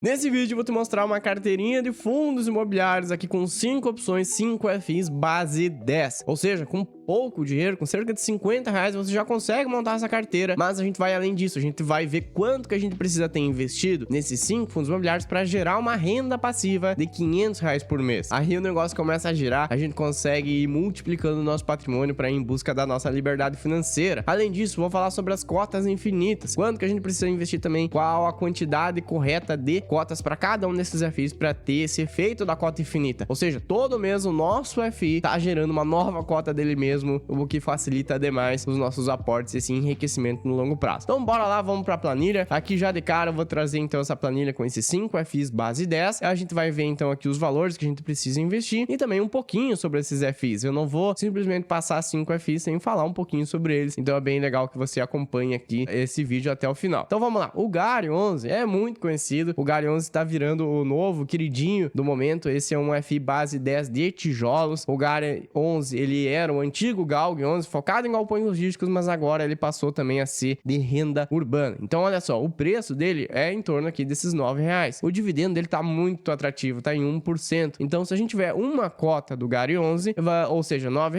Nesse vídeo eu vou te mostrar uma carteirinha de fundos imobiliários aqui com 5 opções, 5 FIs base 10. Ou seja, com pouco dinheiro, com cerca de R$ 50, você já consegue montar essa carteira, mas a gente vai além disso, a gente vai ver quanto que a gente precisa ter investido nesses 5 fundos imobiliários para gerar uma renda passiva de R$ 500 por mês. Aí o negócio começa a girar, a gente consegue ir multiplicando o nosso patrimônio para ir em busca da nossa liberdade financeira. Além disso, vou falar sobre as cotas infinitas, quanto que a gente precisa investir também, qual a quantidade correta de cotas para cada um desses FIs para ter esse efeito da cota infinita. Ou seja, todo mês o nosso FI tá gerando uma nova cota dele mesmo, o que facilita demais os nossos aportes e esse enriquecimento no longo prazo. Então bora lá, vamos para a planilha. Aqui já de cara eu vou trazer então essa planilha com esses 5 FIs base 10. A gente vai ver então aqui os valores que a gente precisa investir e também um pouquinho sobre esses FIs. Eu não vou simplesmente passar 5 FIs sem falar um pouquinho sobre eles. Então é bem legal que você acompanhe aqui esse vídeo até o final. Então vamos lá. O GARI 11 é muito conhecido. O GARI 11 está virando o novo queridinho do momento. Esse é um FI base 10 de tijolos. O GARI 11, ele era o antigo GALG 11, focado em galpões logísticos, mas agora ele passou também a ser de renda urbana. Então olha só, o preço dele é em torno aqui desses R$ 9. O dividendo dele tá muito atrativo, tá em 1%. Então se a gente tiver uma cota do GARI 11, ou seja, R$ 9,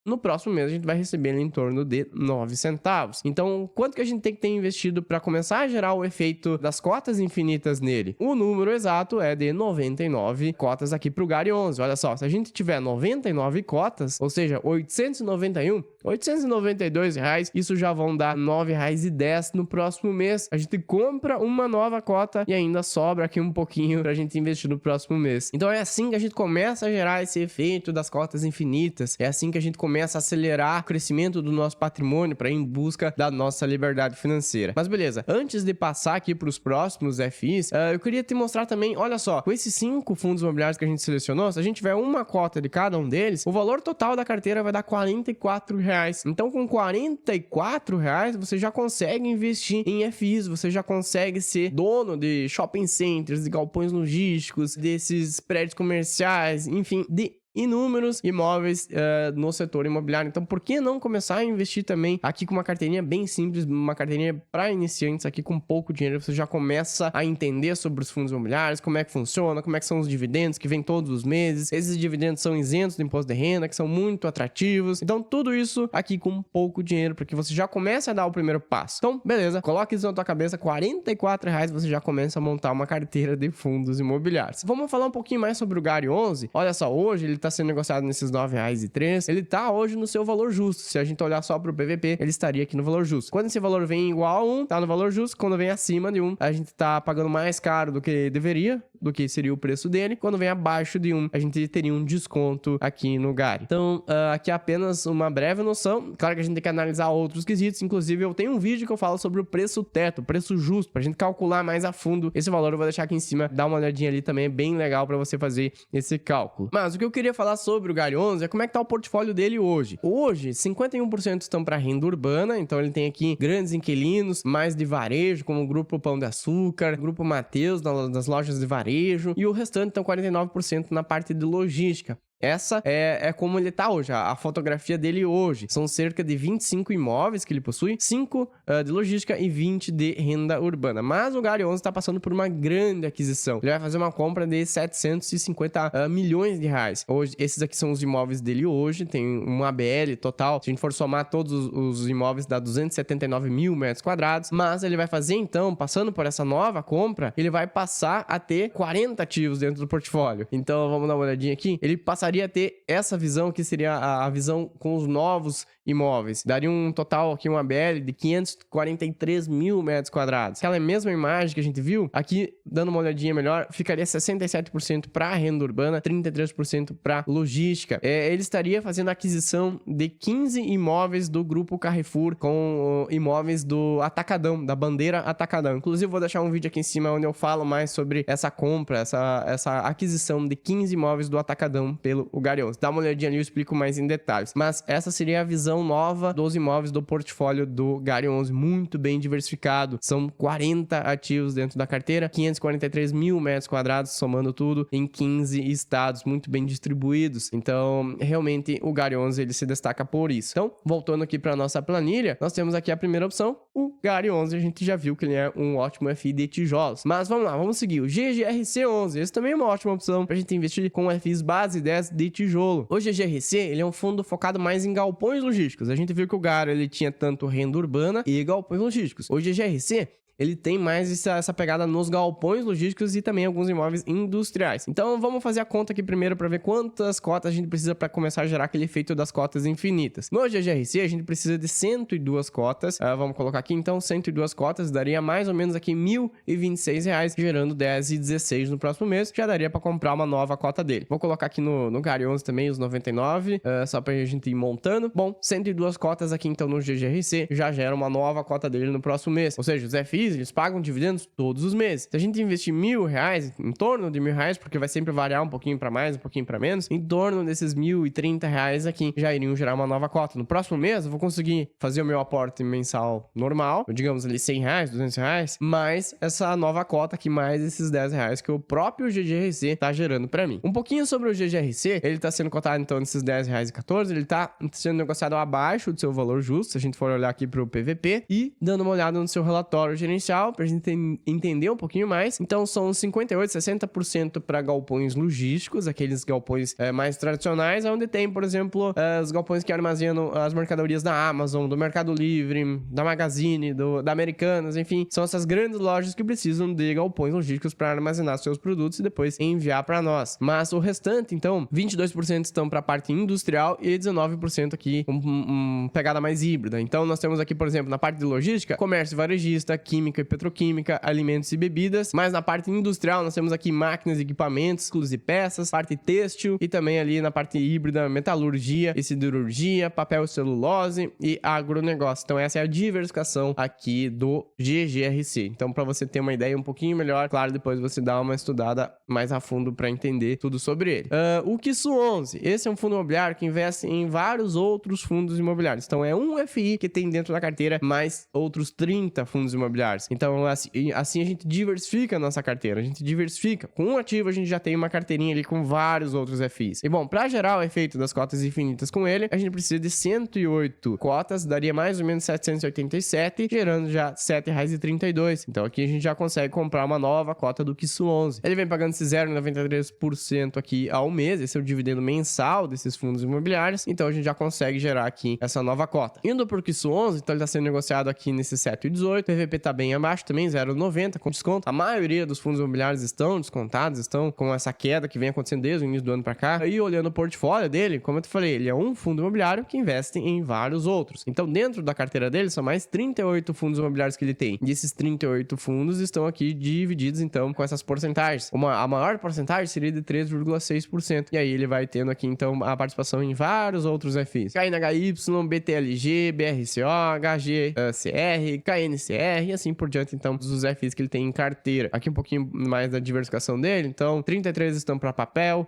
no próximo mês a gente vai receber ele em torno de 9 centavos. Então quanto que a gente tem que ter investido para começar a gerar o efeito das cotas infinitas nele? O número exato é de 99 cotas aqui para o GARI 11. Olha só, se a gente tiver 99 cotas, ou seja, 892 reais, isso já vão dar R$ 9,10 no próximo mês. A gente compra uma nova cota e ainda sobra aqui um pouquinho pra gente investir no próximo mês. Então é assim que a gente começa a gerar esse efeito das cotas infinitas. É assim que a gente começa a acelerar o crescimento do nosso patrimônio para ir em busca da nossa liberdade financeira. Mas beleza, antes de passar aqui para os próximos FIs, eu queria te mostrar também, olha só, com esses 5 fundos imobiliários que a gente selecionou, se a gente tiver uma cota de cada um deles, o valor total da carteira vai dar R$ 44. Então com R$ 44 você já consegue investir em FIs, você já consegue ser dono de shopping centers, de galpões logísticos, desses prédios comerciais, enfim, de inúmeros imóveis no setor imobiliário. Então por que não começar a investir também aqui com uma carteirinha bem simples, uma carteirinha para iniciantes aqui com pouco dinheiro? Você já começa a entender sobre os fundos imobiliários, como é que funciona, como é que são os dividendos que vêm todos os meses. Esses dividendos são isentos do imposto de renda, que são muito atrativos. Então tudo isso aqui com pouco dinheiro, para que você já comece a dar o primeiro passo. Então beleza, coloque isso na tua cabeça, R$ 44 você já começa a montar uma carteira de fundos imobiliários. Vamos falar um pouquinho mais sobre o GARI 11. Olha só, hoje ele está sendo negociado nesses R$ 9,03. Ele tá hoje no seu valor justo. Se a gente olhar só pro PVP, ele estaria aqui no valor justo. Quando esse valor vem igual a 1, tá no valor justo. Quando vem acima de 1, a gente tá pagando mais caro do que deveria, do que seria o preço dele. Quando vem abaixo de 1, a gente teria um desconto aqui no GARI. Então, aqui é apenas uma breve noção. Claro que a gente tem que analisar outros quesitos. Inclusive, eu tenho um vídeo que eu falo sobre o preço teto, o preço justo, pra gente calcular mais a fundo esse valor. Eu vou deixar aqui em cima, dá uma olhadinha ali também, é bem legal pra você fazer esse cálculo. Mas o que eu queria falar sobre o GARI 11 é como é que tá o portfólio dele hoje. Hoje, 51% estão para renda urbana, então ele tem aqui grandes inquilinos, mais de varejo, como o Grupo Pão de Açúcar, Grupo Mateus, das lojas de varejo, e o restante, então 49% na parte de logística. Essa é como ele tá hoje, a fotografia dele hoje. São cerca de 25 imóveis que ele possui, 5 de logística e 20 de renda urbana. Mas o GARI 11 está passando por uma grande aquisição. Ele vai fazer uma compra de 750 milhões de reais. Hoje, esses aqui são os imóveis dele hoje, tem uma ABL total. Se a gente for somar todos os imóveis, dá 279 mil metros quadrados. Mas ele vai fazer então, passando por essa nova compra, ele vai passar a ter 40 ativos dentro do portfólio. Então vamos dar uma olhadinha aqui. Ele passaria a ter essa visão, que seria a visão com os novos imóveis. Daria um total aqui, uma ABL de 543 mil metros quadrados. Aquela mesma imagem que a gente viu, aqui, dando uma olhadinha melhor, ficaria 67% para renda urbana, 33% para logística. Ele estaria fazendo a aquisição de 15 imóveis do Grupo Carrefour, com imóveis do Atacadão, da bandeira Atacadão. Inclusive, vou deixar um vídeo aqui em cima onde eu falo mais sobre essa compra, essa aquisição de 15 imóveis do Atacadão pelo pelo Gary 11. Dá uma olhadinha ali, eu explico mais em detalhes. Mas essa seria a visão nova dos imóveis do portfólio do Gary 11, muito bem diversificado. São 40 ativos dentro da carteira, 543 mil metros quadrados, somando tudo, em 15 estados, muito bem distribuídos. Então, realmente, o Gary 11, ele se destaca por isso. Então, voltando aqui para nossa planilha, nós temos aqui a primeira opção, o Gary 11, a gente já viu que ele é um ótimo FI de tijolos. Mas vamos lá, vamos seguir. O GGRC 11, esse também é uma ótima opção para a gente investir com FIs base 10 de tijolo. O GGRC, ele é um fundo focado mais em galpões logísticos. A gente viu que o Gary, ele tinha tanto renda urbana e galpões logísticos. O GGRC, ele tem mais essa pegada nos galpões logísticos e também alguns imóveis industriais. Então, vamos fazer a conta aqui primeiro para ver quantas cotas a gente precisa para começar a gerar aquele efeito das cotas infinitas. No GGRC, a gente precisa de 102 cotas. Vamos colocar aqui, então, 102 cotas, daria mais ou menos aqui R$ 1.026, gerando 10,16 no próximo mês. Já daria para comprar uma nova cota dele. Vou colocar aqui no Gary 11 também os 99, só para a gente ir montando. Bom, 102 cotas aqui, então, no GGRC, já gera uma nova cota dele no próximo mês. Ou seja, os FIs, eles pagam dividendos todos os meses. Se a gente investir R$ 1.000, em torno de R$ 1.000, porque vai sempre variar um pouquinho para mais, um pouquinho para menos, em torno desses R$ 1.030 aqui já iriam gerar uma nova cota. No próximo mês, eu vou conseguir fazer o meu aporte mensal normal, digamos ali R$ 100, R$200, mais essa nova cota aqui, mais esses R$10 que o próprio GGRC tá gerando para mim. Um pouquinho sobre o GGRC, ele tá sendo cotado então nesses R$10,14, ele tá sendo negociado abaixo do seu valor justo, se a gente for olhar aqui pro PVP, e dando uma olhada no seu relatório gerencial, pra gente entender um pouquinho mais. Então, são 58%, 60% para galpões logísticos, aqueles galpões mais tradicionais, onde tem, por exemplo, os galpões que armazenam as mercadorias da Amazon, do Mercado Livre, da Magazine, da Americanas, enfim, são essas grandes lojas que precisam de galpões logísticos para armazenar seus produtos e depois enviar para nós. Mas o restante, então, 22% estão para a parte industrial e 19% aqui com pegada mais híbrida. Então, nós temos aqui, por exemplo, na parte de logística, comércio varejista, química e petroquímica, alimentos e bebidas, mas na parte industrial nós temos aqui máquinas, equipamentos, exclusivos e peças, parte têxtil e também ali na parte híbrida, metalurgia e siderurgia, papel e celulose e agronegócio. Então essa é a diversificação aqui do GGRC. Então para você ter uma ideia um pouquinho melhor, claro, depois você dá uma estudada mais a fundo para entender tudo sobre ele. O Quisu 11, esse é um fundo imobiliário que investe em vários outros fundos imobiliários. Então é um FI que tem dentro da carteira mais outros 30 fundos imobiliários. Então, assim a gente diversifica a nossa carteira. A gente diversifica. Com um ativo, a gente já tem uma carteirinha ali com vários outros FIs. E, bom, para gerar o efeito das cotas infinitas com ele, a gente precisa de 108 cotas, daria mais ou menos 787, gerando já R$ 7,32. Então, aqui a gente já consegue comprar uma nova cota do Quisu 11. Ele vem pagando esse 0,93% aqui ao mês. Esse é o dividendo mensal desses fundos imobiliários. Então, a gente já consegue gerar aqui essa nova cota. Indo para o Quisu 11, então ele está sendo negociado aqui nesse 7,18. O PVP está bem abaixo também, 0,90 com desconto. A maioria dos fundos imobiliários estão descontados, estão com essa queda que vem acontecendo desde o início do ano para cá. E olhando o portfólio dele, como eu te falei, ele é um fundo imobiliário que investe em vários outros. Então, dentro da carteira dele, são mais 38 fundos imobiliários que ele tem. E esses 38 fundos estão aqui divididos, então, com essas porcentagens. A maior porcentagem seria de 3,6%. E aí, ele vai tendo aqui, então, a participação em vários outros FIs. KNHY, BTLG, BRCO, HGCR, KNCR e assim por diante, então, dos FIs que ele tem em carteira. Aqui um pouquinho mais da diversificação dele. Então, 33 estão para papel,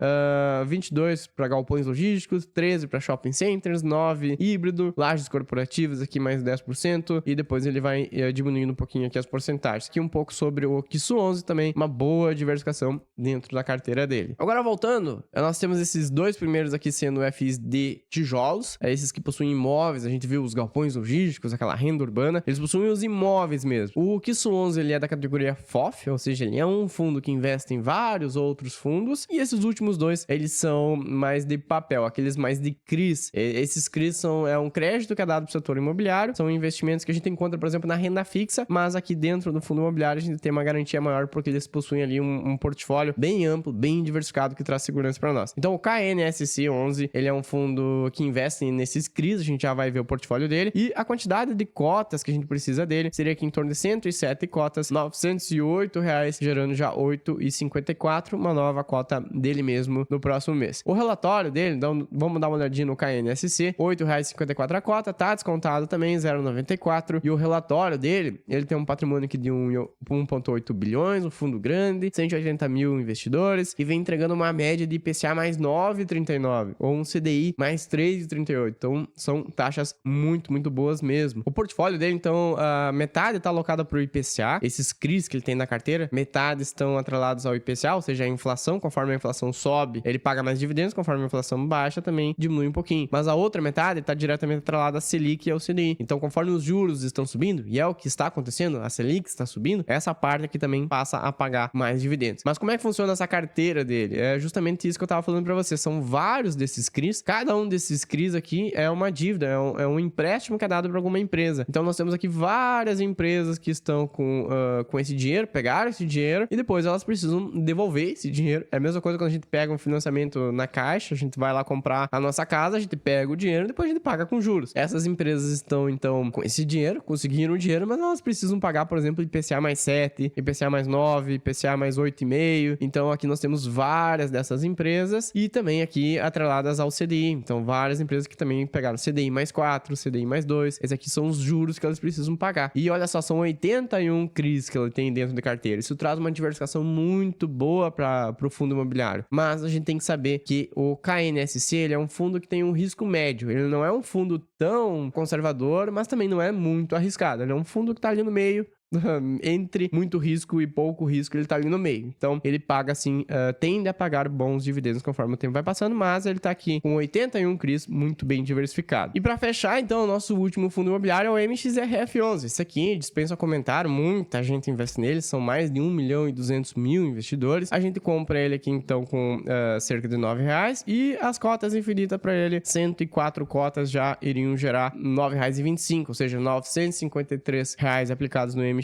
22 para galpões logísticos, 13 para shopping centers, 9 híbrido, lajes corporativas aqui mais 10% e depois ele vai diminuindo um pouquinho aqui as porcentagens. Aqui um pouco sobre o Quisu 11 também, uma boa diversificação dentro da carteira dele. Agora voltando, nós temos esses dois primeiros aqui sendo FIs de tijolos, esses que possuem imóveis. A gente viu os galpões logísticos, aquela renda urbana, eles possuem os imóveis mesmo. O Quisu 11 ele é da categoria FOF, ou seja, ele é um fundo que investe em vários outros fundos, e esses últimos dois, eles são mais de papel, aqueles mais de CRIs. Esses CRIs é um crédito que é dado para o setor imobiliário, são investimentos que a gente encontra, por exemplo, na renda fixa, mas aqui dentro do fundo imobiliário a gente tem uma garantia maior porque eles possuem ali um portfólio bem amplo, bem diversificado que traz segurança para nós. Então o KNSC 11, ele é um fundo que investe nesses CRIs, a gente já vai ver o portfólio dele, e a quantidade de cotas que a gente precisa dele seria aqui em torno de 107 cotas, R$ 908, gerando já 8,54, uma nova cota dele mesmo no próximo mês. O relatório dele, então vamos dar uma olhadinha no KNSC, R$ 8,54 a cota, tá descontado também, 0,94, e o relatório dele, ele tem um patrimônio aqui de 1,8 bilhões, um fundo grande, 180 mil investidores, e vem entregando uma média de IPCA mais 9,39, ou um CDI mais 3,38, então são taxas muito boas mesmo. O portfólio dele, então, metade está alocada para o IPCA, esses CRIs que ele tem na carteira, metade estão atrelados ao IPCA, ou seja, a inflação, conforme a inflação sobe, ele paga mais dividendos, conforme a inflação baixa, também diminui um pouquinho. Mas a outra metade está diretamente atrelada à Selic e ao CDI. Então, conforme os juros estão subindo, e é o que está acontecendo, a Selic está subindo, essa parte aqui também passa a pagar mais dividendos. Mas como é que funciona essa carteira dele? É justamente isso que eu estava falando para você. São vários desses CRIs, cada um desses CRIs aqui é uma dívida, é um empréstimo que é dado para alguma empresa. Então, nós temos aqui várias empresas que estão com esse dinheiro, pegaram esse dinheiro e depois elas precisam devolver esse dinheiro. É a mesma coisa quando a gente pega um financiamento na Caixa, a gente vai lá comprar a nossa casa, a gente pega o dinheiro e depois a gente paga com juros. Essas empresas estão, então, com esse dinheiro, conseguiram o dinheiro, mas elas precisam pagar, por exemplo, IPCA mais 7, IPCA mais 9, IPCA mais 8,5. Então, aqui nós temos várias dessas empresas e também aqui atreladas ao CDI. Então, várias empresas que também pegaram CDI mais 4, CDI mais 2. Esses aqui são os juros que elas precisam pagar. E olha só, são 81 CRIs que ela tem dentro da carteira. Isso traz uma diversificação muito boa para o fundo imobiliário. Mas a gente tem que saber que o KNSC, ele é um fundo que tem um risco médio. Ele não é um fundo tão conservador, mas também não é muito arriscado. Ele é um fundo que está ali no meio, entre muito risco e pouco risco, ele tá ali no meio. Então, ele paga assim, tende a pagar bons dividendos conforme o tempo vai passando, mas ele tá aqui com 81 CRIs muito bem diversificado. E para fechar, então, o nosso último fundo imobiliário é o MXRF11. Esse aqui dispensa comentário, muita gente investe nele, são mais de 1.200.000 investidores. A gente compra ele aqui, então, com cerca de R$9 e as cotas infinitas para ele, 104 cotas já iriam gerar R$9,25, ou seja, R$953 aplicados no MXRF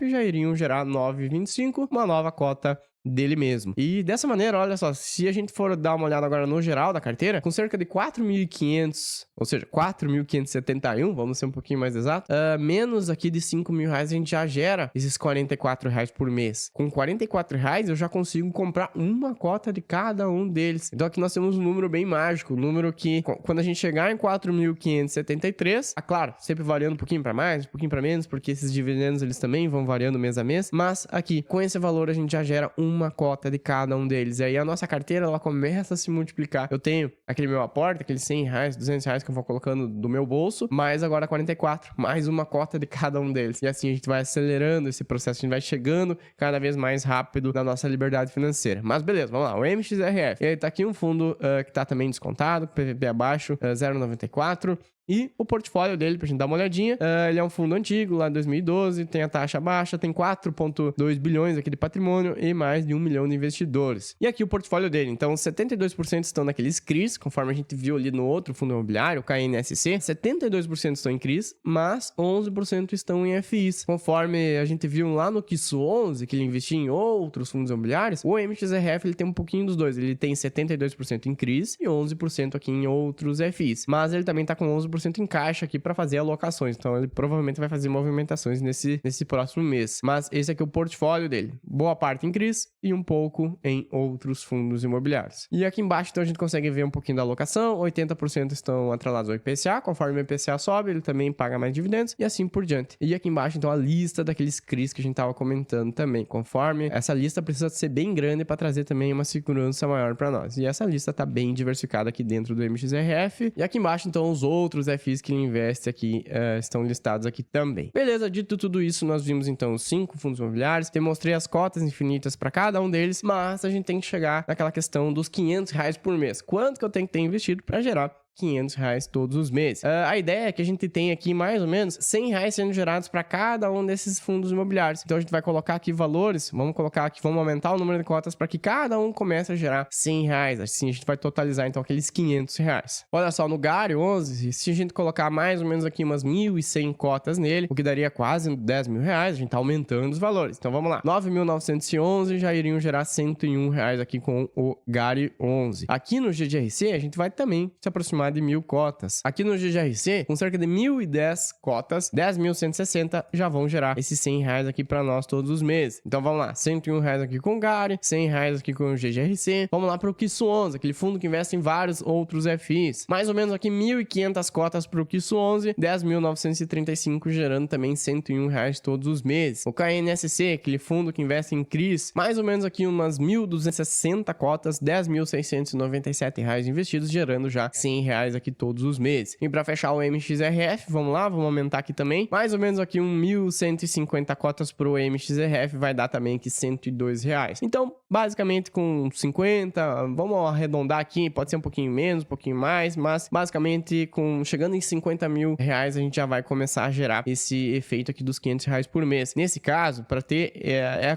já iriam gerar 9,25, uma nova cota dele mesmo. E dessa maneira, olha só, se a gente for dar uma olhada agora no geral da carteira, com cerca de 4.500, ou seja, 4.571, vamos ser um pouquinho mais exato, menos aqui de R$5.000, a gente já gera esses R$44 por mês. Com R$44 eu já consigo comprar uma cota de cada um deles. Então aqui nós temos um número bem mágico, um número que quando a gente chegar em 4.573, claro, sempre variando um pouquinho para mais, um pouquinho para menos, porque esses dividendos eles também vão variando mês a mês, mas aqui, com esse valor a gente já gera uma cota de cada um deles. E aí a nossa carteira, ela começa a se multiplicar. Eu tenho aquele meu aporte, aqueles R$100, R$200 que eu vou colocando do meu bolso, mais agora 44, mais uma cota de cada um deles. E assim a gente vai acelerando esse processo, a gente vai chegando cada vez mais rápido na nossa liberdade financeira. Mas beleza, vamos lá, o MXRF. E aí tá aqui um fundo que tá também descontado, PVP abaixo, 0,94. E o portfólio dele, pra gente dar uma olhadinha, ele é um fundo antigo, lá de 2012, tem a taxa baixa, tem 4,2 bilhões aqui de patrimônio e mais de 1 milhão de investidores. E aqui o portfólio dele, então 72% estão naqueles CRIs, conforme a gente viu ali no outro fundo imobiliário, o KNSC, 72% estão em CRIs, mas 11% estão em FIs. Conforme a gente viu lá no Quisso 11, que ele investia em outros fundos imobiliários, o MXRF ele tem um pouquinho dos dois, ele tem 72% em CRIs e 11% aqui em outros FIs, mas ele também tá com 11% em caixa aqui para fazer alocações, então ele provavelmente vai fazer movimentações nesse próximo mês, mas esse aqui é o portfólio dele, boa parte em CRIs e um pouco em outros fundos imobiliários. E aqui embaixo então a gente consegue ver um pouquinho da alocação, 80% estão atrelados ao IPCA, conforme o IPCA sobe, ele também paga mais dividendos e assim por diante. E aqui embaixo então a lista daqueles CRIs que a gente tava comentando também, conforme essa lista precisa ser bem grande para trazer também uma segurança maior para nós. E essa lista tá bem diversificada aqui dentro do MXRF. E aqui embaixo então os outros FIs que ele investe aqui estão listados aqui também. Beleza, dito tudo isso, nós vimos então os 5 fundos imobiliários, demonstrei as cotas infinitas para cada um deles, mas a gente tem que chegar naquela questão dos R$500 por mês. Quanto que eu tenho que ter investido para gerar R$500 todos os meses? A ideia é que a gente tem aqui mais ou menos R$100 sendo gerados para cada um desses fundos imobiliários. Então a gente vai colocar aqui valores, vamos aumentar o número de cotas para que cada um comece a gerar R$100. Assim a gente vai totalizar então aqueles R$500. Olha só, no GARI 11, se a gente colocar mais ou menos aqui umas 1.100 cotas nele, o que daria quase R$10.000, a gente tá aumentando os valores. Então vamos lá, 9.911 já iriam gerar R$101 aqui com o GARI 11. Aqui no GGRC a gente vai também se aproximar lá de 1.000 cotas. Aqui no GGRC, com cerca de 1.010 cotas, 10.160 já vão gerar esses 100 reais aqui pra nós todos os meses. Então vamos lá, 101 reais aqui com o Gari, 100 reais aqui com o GGRC. Vamos lá pro KISS11, aquele fundo que investe em vários outros FIs. Mais ou menos aqui 1.500 cotas pro KISS11, 10.935 gerando também 101 reais todos os meses. O KNSC, aquele fundo que investe em CRIs, mais ou menos aqui umas 1.260 cotas, 10.697 reais investidos, gerando já 100 reais aqui todos os meses. E para fechar o MXRF, vamos lá, vamos aumentar aqui também, mais ou menos aqui 1.150 cotas pro MXRF, vai dar também aqui 102 reais. Então, basicamente com 50, vamos arredondar aqui, pode ser um pouquinho menos, um pouquinho mais, mas basicamente chegando em 50 mil reais, a gente já vai começar a gerar esse efeito aqui dos 500 reais por mês. Nesse caso, para ter,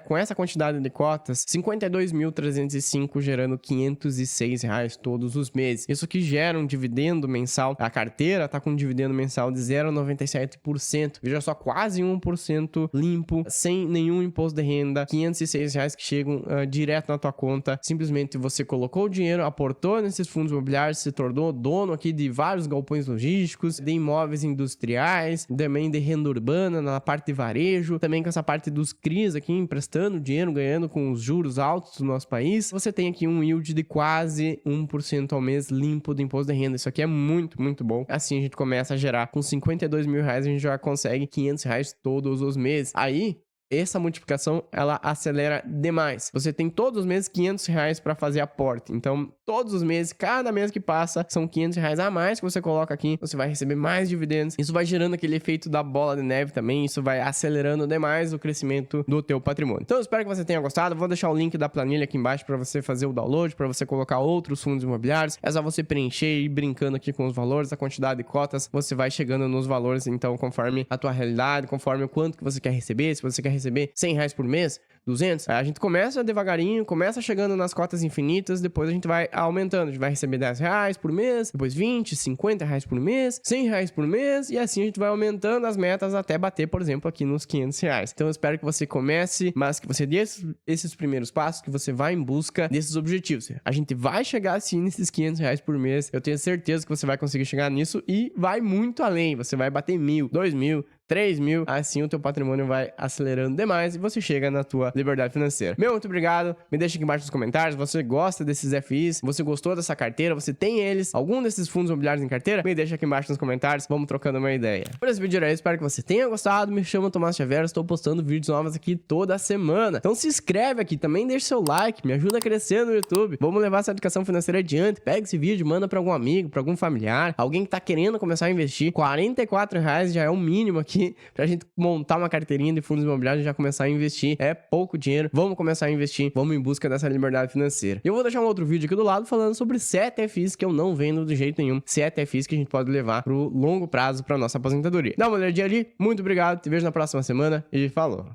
com essa quantidade de cotas, 52.305 gerando 506 reais todos os meses. Isso que gera um dividendo mensal. A carteira tá com um dividendo mensal de 0,97%. Veja só, quase 1% limpo, sem nenhum imposto de renda, 506 reais que chegam direto na tua conta. Simplesmente você colocou o dinheiro, aportou nesses fundos imobiliários, se tornou dono aqui de vários galpões logísticos, de imóveis industriais, também de renda urbana, na parte de varejo, também com essa parte dos CRIs aqui, emprestando dinheiro, ganhando com os juros altos do nosso país. Você tem aqui um yield de quase 1% ao mês limpo do imposto de renda. Isso aqui é muito, muito bom. Assim a gente começa a gerar. Com 52 mil reais, a gente já consegue 500 reais todos os meses. Aí, essa multiplicação, ela acelera demais. Você tem todos os meses 500 reais para fazer aporte. Então, todos os meses, cada mês que passa, são 500 reais a mais que você coloca aqui. Você vai receber mais dividendos. Isso vai gerando aquele efeito da bola de neve também. Isso vai acelerando demais o crescimento do teu patrimônio. Então, eu espero que você tenha gostado. Vou deixar o link da planilha aqui embaixo para você fazer o download, para você colocar outros fundos imobiliários. É só você preencher e ir brincando aqui com os valores, a quantidade de cotas. Você vai chegando nos valores, então, conforme a tua realidade, conforme o quanto que você quer receber. Se você quer receber 100 reais por mês, 200, a gente começa devagarinho, começa chegando nas cotas infinitas, depois a gente vai aumentando, a gente vai receber 10 reais por mês, depois 20, 50 reais por mês, 100 reais por mês, e assim a gente vai aumentando as metas até bater, por exemplo, aqui nos 500 reais. Então eu espero que você comece, mas que você dê esses primeiros passos, que você vá em busca desses objetivos. A gente vai chegar sim nesses 500 reais por mês, eu tenho certeza que você vai conseguir chegar nisso e vai muito além, você vai bater 1.000, 2.000, 3.000, assim o teu patrimônio vai acelerando demais e você chega na tua liberdade financeira. Muito obrigado, me deixa aqui embaixo nos comentários, você gosta desses FIs, você gostou dessa carteira, você tem eles, algum desses fundos imobiliários em carteira? Me deixa aqui embaixo nos comentários, vamos trocando uma ideia. Por esse vídeo era isso, espero que você tenha gostado, me chamo Tomás Xavier, estou postando vídeos novos aqui toda semana, então se inscreve aqui, também deixa seu like, me ajuda a crescer no YouTube, vamos levar essa educação financeira adiante, pega esse vídeo, manda para algum amigo, para algum familiar, alguém que tá querendo começar a investir, R$44 já é o mínimo aqui, pra gente montar uma carteirinha de fundos imobiliários e já começar a investir. É pouco dinheiro, vamos começar a investir, vamos em busca dessa liberdade financeira. E eu vou deixar um outro vídeo aqui do lado falando sobre 7 FIs que eu não vendo de jeito nenhum, 7 FIs que a gente pode levar pro longo prazo pra nossa aposentadoria. Dá uma olhadinha ali, muito obrigado, te vejo na próxima semana e falou!